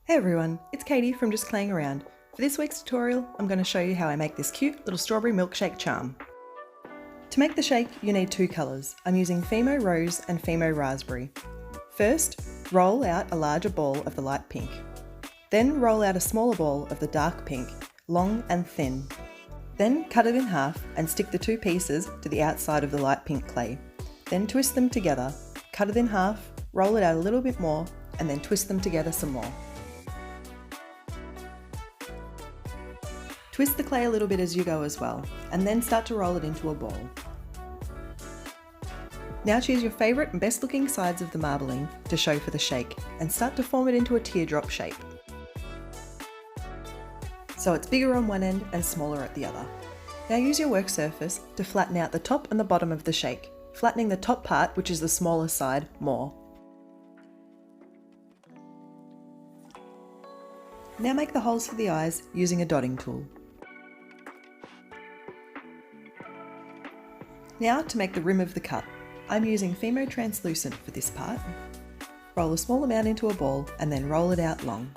Hey everyone, it's Katie from Just Playing Around. For this week's tutorial, I'm going to show you how I make this cute little strawberry milkshake charm. To make the shake, you need two colours. I'm using Fimo Rose and Fimo Raspberry. First, roll out a larger ball of the light pink. Then roll out a smaller ball of the dark pink, long and thin. Then cut it in half and stick the two pieces to the outside of the light pink clay. Then twist them together, cut it in half, roll it out a little bit more, and then twist them together some more. Twist the clay a little bit as you go as well, and then start to roll it into a ball. Now choose your favourite and best looking sides of the marbling to show for the shake, and start to form it into a teardrop shape. So it's bigger on one end and smaller at the other. Now use your work surface to flatten out the top and the bottom of the shake, flattening the top part, which is the smaller side, more. Now make the holes for the eyes using a dotting tool. Now to make the rim of the cup. I'm using Fimo Translucent for this part. Roll a small amount into a ball and then roll it out long.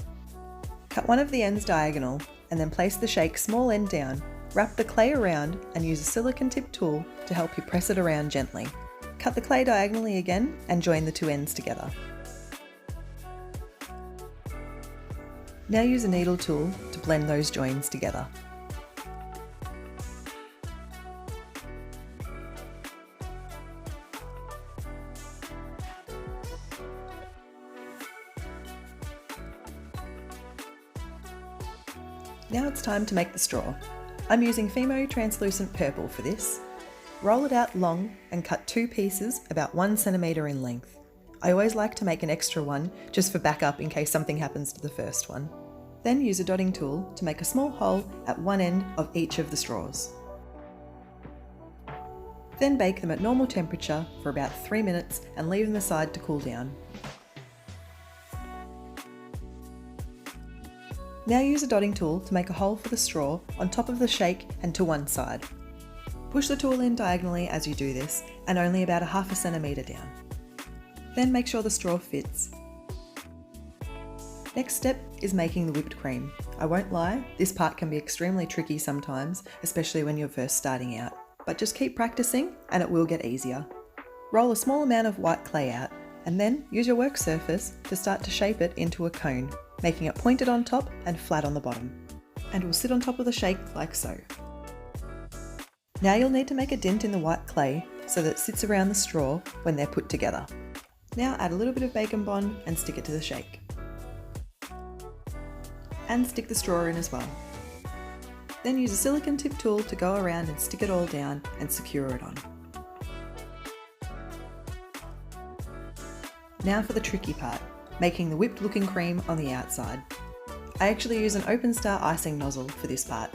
Cut one of the ends diagonal and then place the shake small end down. Wrap the clay around and use a silicone tip tool to help you press it around gently. Cut the clay diagonally again and join the two ends together. Now use a needle tool to blend those joins together. Now it's time to make the straw. I'm using Fimo Translucent Purple for this. Roll it out long and cut two pieces about 1 centimetre in length. I always like to make an extra one just for backup in case something happens to the first one. Then use a dotting tool to make a small hole at one end of each of the straws. Then bake them at normal temperature for about 3 minutes and leave them aside to cool down. Now use a dotting tool to make a hole for the straw on top of the shake and to one side. Push the tool in diagonally as you do this and only about 1/2 centimetre down. Then make sure the straw fits. Next step is making the whipped cream. I won't lie, this part can be extremely tricky sometimes, especially when you're first starting out. But just keep practicing and it will get easier. Roll a small amount of white clay out and then use your work surface to start to shape it into a cone, making it pointed on top and flat on the bottom. And will sit on top of the shake like so. Now you'll need to make a dent in the white clay so that it sits around the straw when they're put together. Now add a little bit of bacon bond and stick it to the shake. And stick the straw in as well. Then use a silicone tip tool to go around and stick it all down and secure it on. Now for the tricky part, making the whipped looking cream on the outside. I actually use an open star icing nozzle for this part.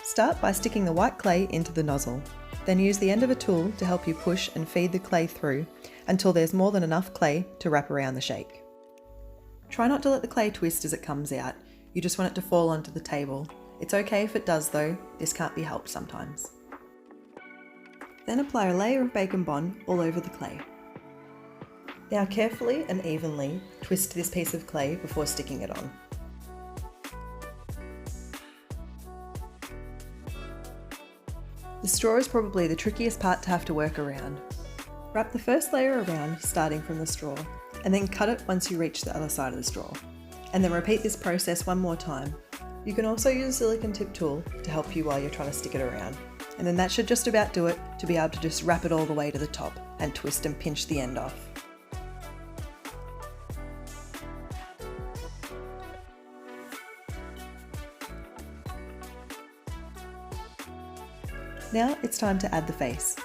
Start by sticking the white clay into the nozzle, then use the end of a tool to help you push and feed the clay through until there's more than enough clay to wrap around the shake. Try not to let the clay twist as it comes out, you just want it to fall onto the table. It's okay if it does though, this can't be helped sometimes. Then apply a layer of bacon bond all over the clay. Now carefully and evenly twist this piece of clay before sticking it on. The straw is probably the trickiest part to have to work around. Wrap the first layer around starting from the straw and then cut it once you reach the other side of the straw. And then repeat this process one more time. You can also use a silicone tip tool to help you while you're trying to stick it around. And then that should just about do it to be able to just wrap it all the way to the top and twist and pinch the end off. Now it's time to add the face.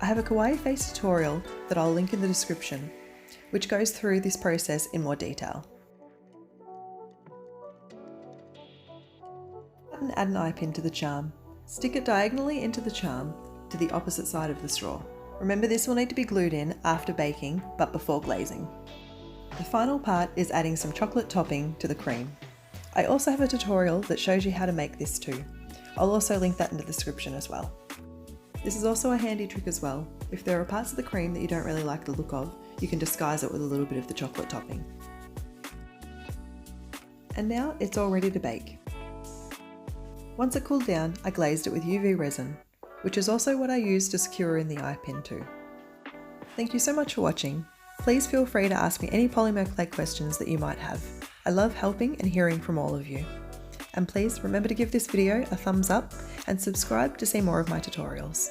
I have a Kawaii face tutorial that I'll link in the description, which goes through this process in more detail. And add an eye pin to the charm. Stick it diagonally into the charm to the opposite side of the straw. Remember, this will need to be glued in after baking, but before glazing. The final part is adding some chocolate topping to the cream. I also have a tutorial that shows you how to make this too. I'll also link that in the description as well. This is also a handy trick as well. If there are parts of the cream that you don't really like the look of, you can disguise it with a little bit of the chocolate topping. And now it's all ready to bake. Once it cooled down, I glazed it with UV resin, which is also what I use to secure in the eye pin too. Thank you so much for watching. Please feel free to ask me any polymer clay questions that you might have. I love helping and hearing from all of you. And please remember to give this video a thumbs up and subscribe to see more of my tutorials.